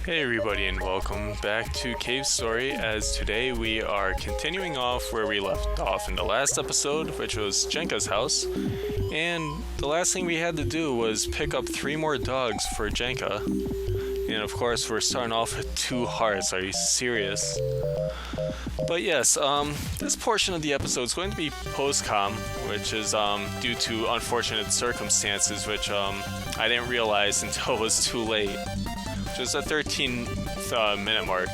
Hey everybody, and welcome back to Cave Story, as today we are continuing off where we left off in the last episode, which was Jenka's house. And the last thing we had to do was pick up 3 more dogs for Jenka. And of course we're starting off with 2 hearts. Are you serious? But yes, this portion of the episode is going to be post-com, which is due to unfortunate circumstances, which I didn't realize until it was too late. Just a 13-minute mark.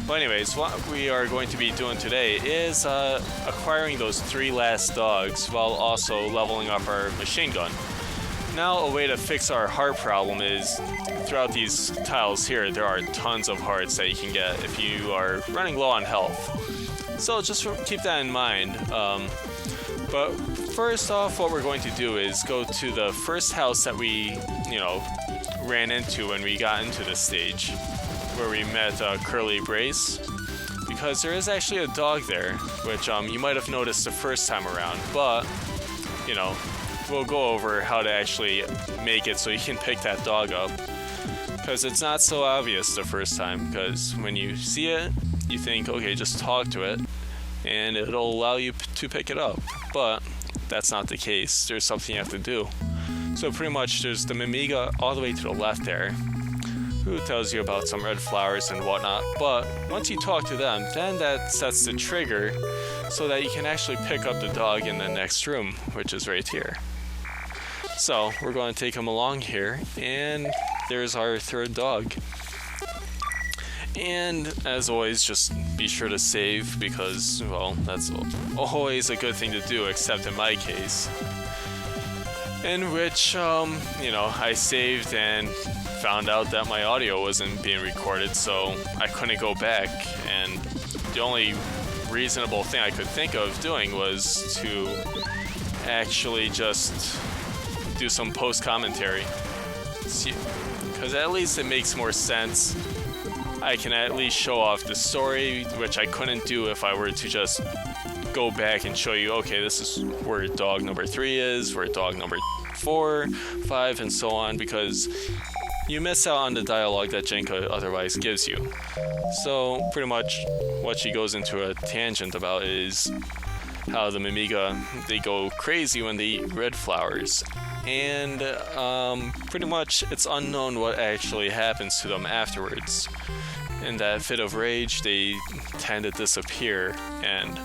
But anyways, what we are going to be doing today is acquiring those 3 last dogs while also leveling up our machine gun. Now, a way to fix our heart problem is throughout these tiles here, there are tons of hearts that you can get if you are running low on health. So just keep that in mind. But first off, what we're going to do is go to the first house that we, ran into when we got into this stage, where we met Curly Brace, because there is actually a dog there, which you might have noticed the first time around, but we'll go over how to actually make it so you can pick that dog up, because it's not so obvious the first time, because when you see it you think, okay, just talk to it and it'll allow you to pick it up, but that's not the case. There's something you have to do. So pretty much there's the Mimiga all the way to the left there, who tells you about some red flowers and whatnot, but once you talk to them, then that sets the trigger so that you can actually pick up the dog in the next room, which is right here. So we're going to take him along here, and there's our 3rd dog. And as always, just be sure to save, because, well, that's always a good thing to do, except in my case, in which, I saved and found out that my audio wasn't being recorded, so I couldn't go back, and the only reasonable thing I could think of doing was to actually just do some post-commentary, because at least it makes more sense. I can at least show off the story, which I couldn't do if I were to just go back and show you, okay, this is where dog number 3 is, where dog number 4, 5, and so on, because you miss out on the dialogue that Jenka otherwise gives you. So pretty much what she goes into a tangent about is how the Mimiga, they go crazy when they eat red flowers, and pretty much it's unknown what actually happens to them afterwards. In that fit of rage, they tend to disappear, and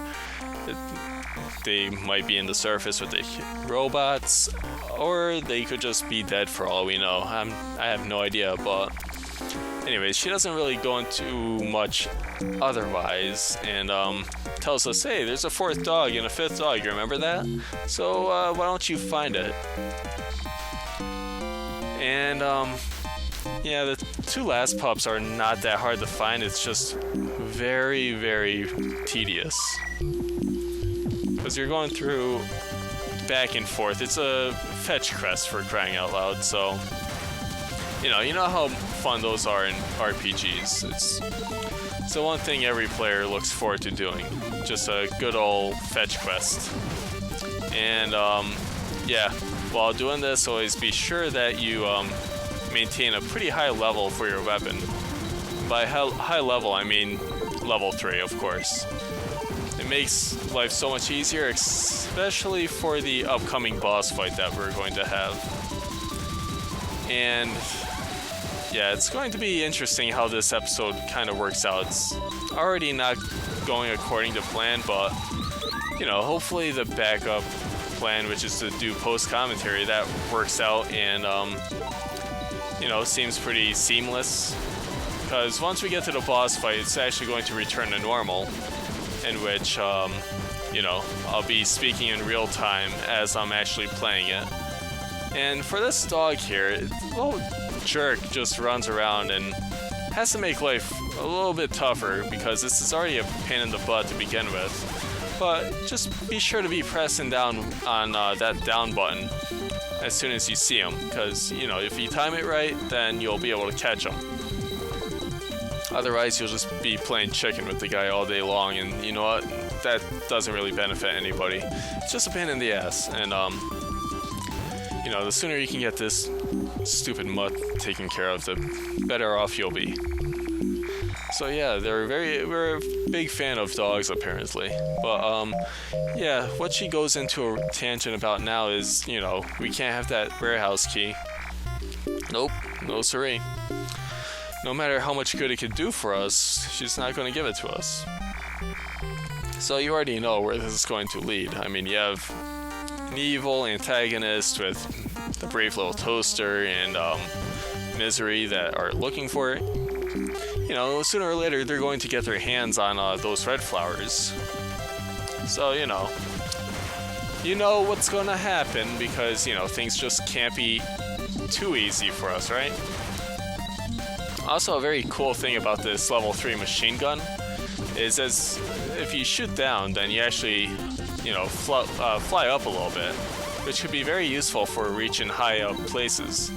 they might be in the surface with the robots, or they could just be dead for all we know. I have no idea, but anyways, she doesn't really go into much otherwise, and tells us, hey, there's a 4th dog and a 5th dog, you remember that? So why don't you find it? And yeah, the 2 last pups are not that hard to find. It's just very, very tedious, because you're going through back and forth. It's a fetch quest, for crying out loud. So you know how fun those are in RPGs. It's the one thing every player looks forward to doing, just a good old fetch quest. And yeah, while doing this, always be sure that you maintain a pretty high level for your weapon. By high level, I mean level 3, of course. It makes life so much easier, especially for the upcoming boss fight that we're going to have. And yeah, it's going to be interesting how this episode kind of works out. It's already not going according to plan, but hopefully the backup plan, which is to do post-commentary, that works out and seems pretty seamless, because once we get to the boss fight, it's actually going to return to normal, in which I'll be speaking in real time as I'm actually playing it. And for this dog here, little jerk just runs around and has to make life a little bit tougher, because this is already a pain in the butt to begin with. But just be sure to be pressing down on that down button as soon as you see them, because, you know, if you time it right, then you'll be able to catch them. Otherwise, you'll just be playing chicken with the guy all day long, and you know what? That doesn't really benefit anybody. It's just a pain in the ass, and you know, the sooner you can get this stupid mutt taken care of, the better off you'll be. So yeah, we're a big fan of dogs apparently. But yeah, what she goes into a tangent about now is, you know, we can't have that warehouse key. Nope, no siree. No matter how much good it could do for us, she's not going to give it to us. So you already know where this is going to lead. I mean, you have an evil antagonist with the brave little toaster and Misery that are looking for it. You know, sooner or later they're going to get their hands on those red flowers. So, you know what's going to happen, because, you know, things just can't be too easy for us, right? Also, a very cool thing about this level 3 machine gun is if you shoot down, then you actually, you know, fly up a little bit, which could be very useful for reaching high up places.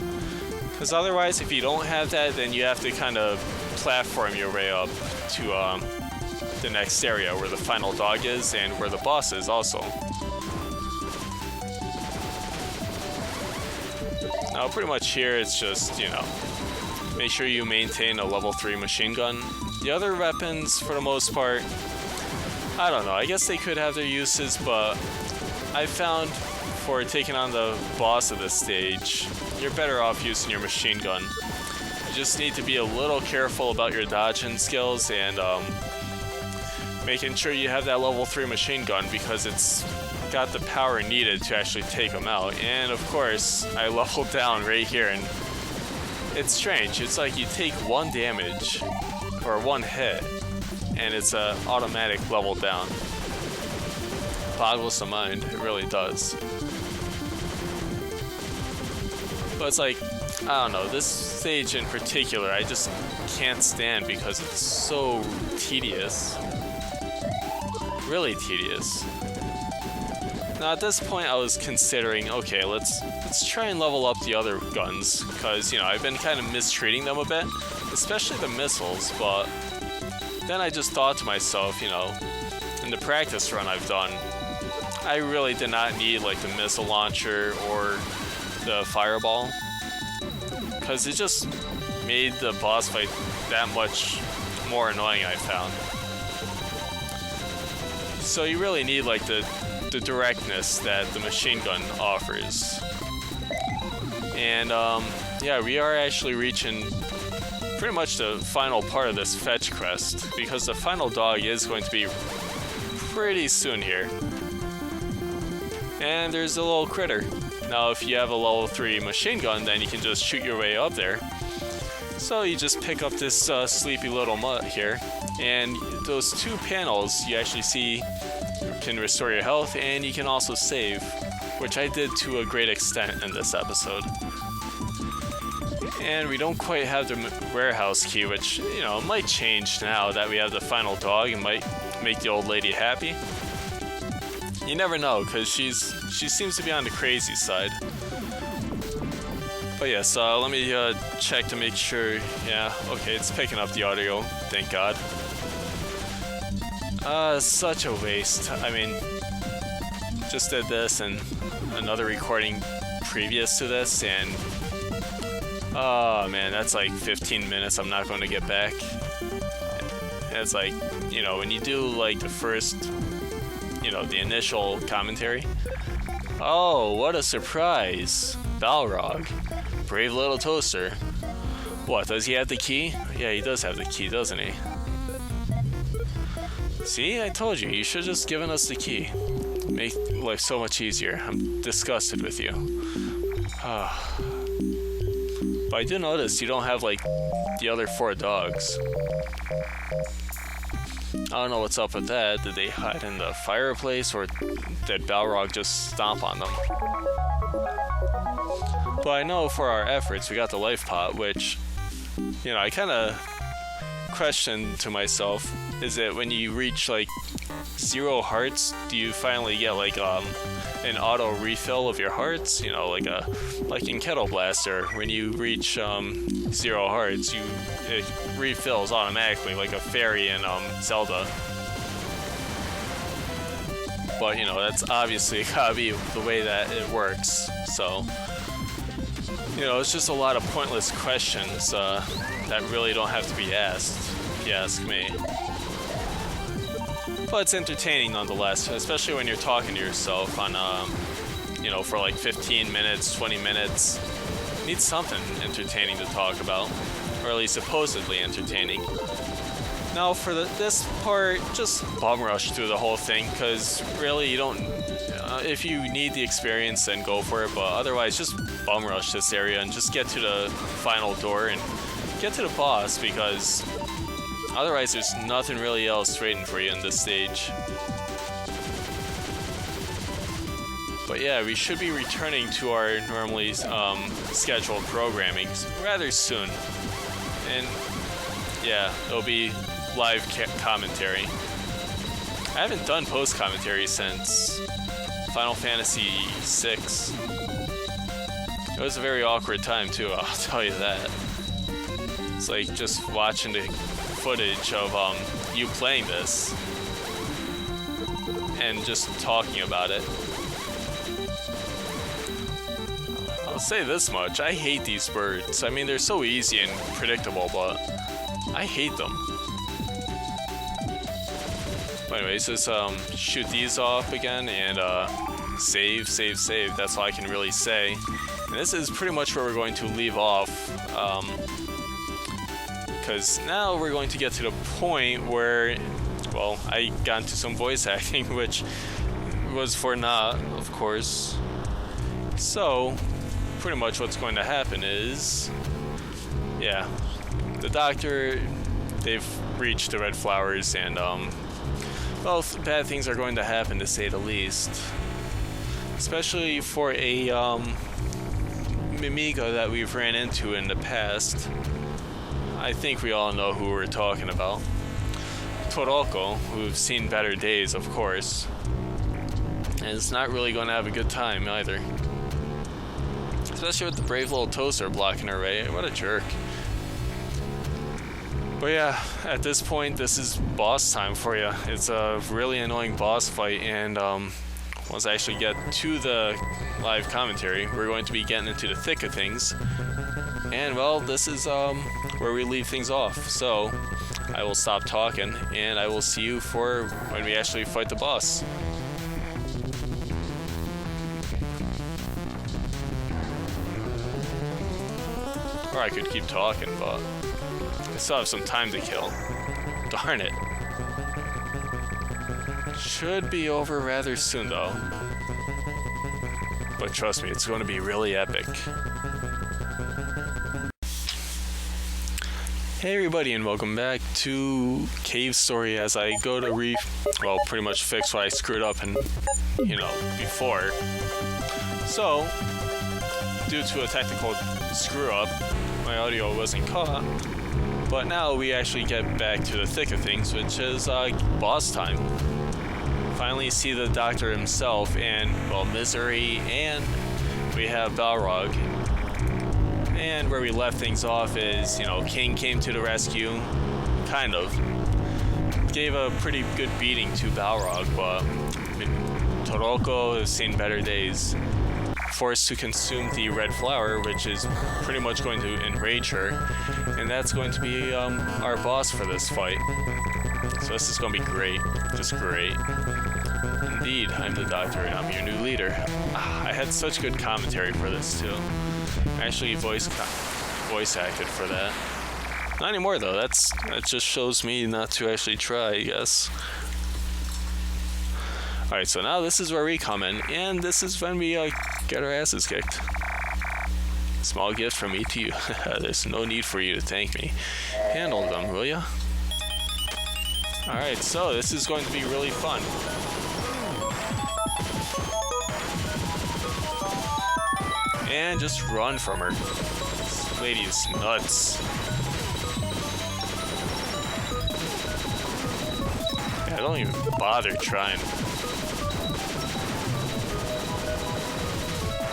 Because otherwise, if you don't have that, then you have to kind of platform your way up to the next area where the final dog is and where the boss is also. Now, pretty much here, it's just, you know, make sure you maintain a level 3 machine gun. The other weapons, for the most part, I don't know, I guess they could have their uses, but I found for taking on the boss of this stage, you're better off using your machine gun. You just need to be a little careful about your dodging skills and making sure you have that level 3 machine gun, because it's got the power needed to actually take them out. And of course, I leveled down right here, and it's strange. It's like you take 1 damage or 1 hit, and it's a automatic level down. Boggles the mind, it really does. But it's like, I don't know, this stage in particular, I just can't stand because it's so tedious. Really tedious. Now at this point I was considering, okay, let's try and level up the other guns, because, you know, I've been kind of mistreating them a bit, especially the missiles, but then I just thought to myself, you know, in the practice run I've done, I really did not need like the missile launcher or the fireball, because it just made the boss fight that much more annoying, I found. So you really need like the directness that the machine gun offers. And yeah, we are actually reaching pretty much the final part of this fetch quest, because the final dog is going to be pretty soon here. And there's a little critter. Now if you have a level 3 machine gun, then you can just shoot your way up there. So you just pick up this sleepy little mutt here, and those 2 panels you actually see can restore your health, and you can also save, which I did to a great extent in this episode. And we don't quite have the warehouse key, which, you know, might change now that we have the final dog, and might make the old lady happy. You never know, because she seems to be on the crazy side. But yes, let me check to make sure. Yeah, okay, it's picking up the audio, thank God. Such a waste. I mean, just did this and another recording previous to this, and oh man, that's like 15 minutes I'm not going to get back. And it's like, you know, when you do like the first, you know, the initial commentary. Oh, what a surprise. Balrog. Brave little toaster. What, does he have the key? Yeah, he does have the key, doesn't he? See, I told you, you should have just given us the key. Make life so much easier. I'm disgusted with you. But I do notice you don't have, like, the other 4 dogs. I don't know what's up with that. Did they hide in the fireplace, or did Balrog just stomp on them? But I know for our efforts we got the life pot, which, you know, I kind of question to myself, is it when you reach like 0 hearts, do you finally get like an auto refill of your hearts? You know, like in Kettle Blaster, when you reach 0 hearts, it refills automatically like a fairy in Zelda. But you know, that's obviously gotta be the way that it works. So, you know, it's just a lot of pointless questions that really don't have to be asked, if you ask me. But it's entertaining nonetheless, especially when you're talking to yourself on, you know, for like 15 minutes, 20 minutes. You need something entertaining to talk about, or at least supposedly entertaining. Now for this part, just bum rush through the whole thing, because really you don't, if you need the experience, then go for it, but otherwise just bum rush this area and just get to the final door and get to the boss, because otherwise there's nothing really else waiting for you in this stage. But yeah, we should be returning to our normally scheduled programming rather soon. And yeah, it'll be live commentary. I haven't done post-commentary since Final Fantasy VI. It was a very awkward time too, I'll tell you that. It's like just watching the footage of you playing this and just talking about it. I'll say this much, I hate these birds. I mean, they're so easy and predictable, but I hate them. But anyways, just shoot these off again and save. That's all I can really say. And this is pretty much where we're going to leave off. Because now we're going to get to the point where, well, I got into some voice acting, which was for not, of course. So, pretty much what's going to happen is, yeah, the doctor, they've reached the red flowers, and, well, bad things are going to happen, to say the least. Especially for a, Mimiga that we've ran into in the past. I think we all know who we're talking about. Toroko, who've seen better days, of course. And it's not really going to have a good time either. Especially with the brave little toaster blocking her way. What a jerk. But yeah, at this point, this is boss time for you. It's a really annoying boss fight, and once I actually get to the live commentary, we're going to be getting into the thick of things. And well, this is where we leave things off. So I will stop talking, and I will see you for when we actually fight the boss. Or I could keep talking, but I still have some time to kill. Darn it. Should be over rather soon though. But trust me, it's going to be really epic. Hey everybody, and welcome back to Cave Story as I go to pretty much fix what I screwed up and, before. So, due to a technical screw up, my audio wasn't caught, but now we actually get back to the thick of things, which is boss time. Finally see the doctor himself and, well, Misery, and we have Balrog. And where we left things off is, King came to the rescue, kind of. Gave a pretty good beating to Balrog, but Toroko has seen better days. Forced to consume the red flower, which is pretty much going to enrage her, and that's going to be our boss for this fight. So this is going to be great, just great. Indeed, I'm the doctor and I'm your new leader. I had such good commentary for this too. I actually voice acted for that. Not anymore though. That just shows me not to actually try, I guess. Alright, so now this is where we come in, and this is when we get our asses kicked. Small gift from me to you. There's no need for you to thank me. Handle them, will ya? Alright, so this is going to be really fun. And just run from her. This lady is nuts. don't even bother trying.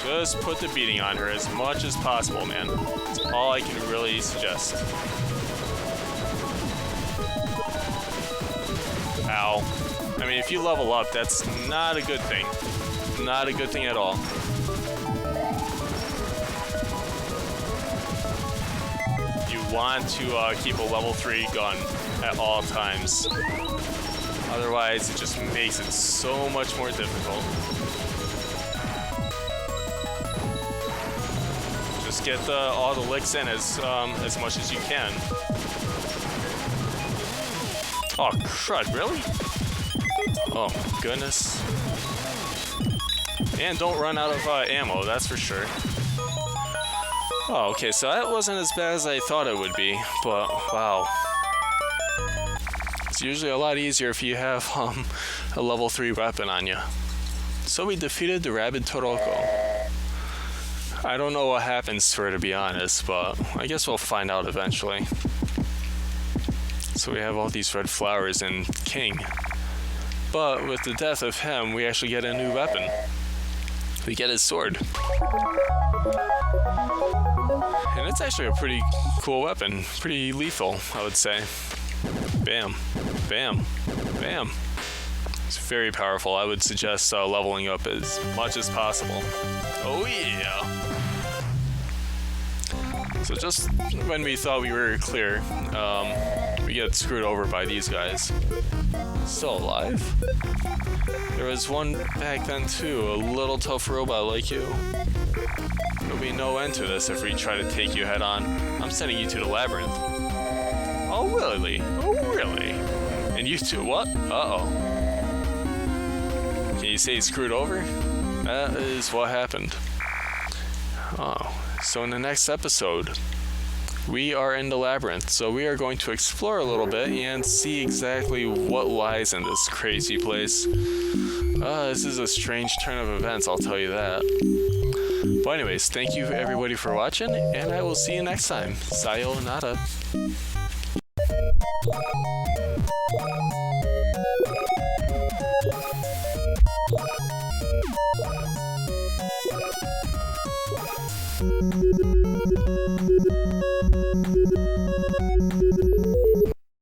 Just put the beating on her as much as possible, man. That's all I can really suggest. Ow. I mean, if you level up, that's not a good thing. Not a good thing at all. You want to keep a level 3 gun at all times. Otherwise, it just makes it so much more difficult. Just get all the licks in as much as you can. Oh, crud, really? Oh, goodness. And don't run out of ammo, that's for sure. Oh, okay, so that wasn't as bad as I thought it would be, but wow. It's usually a lot easier if you have a level 3 weapon on you. So we defeated the rabid Toroko. I don't know what happens to her, to be honest, but I guess we'll find out eventually. So we have all these red flowers in King. But with the death of him, we actually get a new weapon. We get his sword. And it's actually a pretty cool weapon. Pretty lethal, I would say. Bam. Bam. Bam. It's very powerful. I would suggest leveling up as much as possible. Oh yeah! So just when we thought we were clear, we get screwed over by these guys. Still alive? There was one back then too, a little tough robot like you. There'll be no end to this if we try to take you head on. I'm sending you to the labyrinth. Oh really? Oh really? And you two, what? Uh-oh. Can you say screwed over? That is what happened. Oh, so in the next episode, we are in the labyrinth, so we are going to explore a little bit and see exactly what lies in this crazy place. This is a strange turn of events, I'll tell you that. But anyways, thank you everybody for watching, and I will see you next time. Sayonara.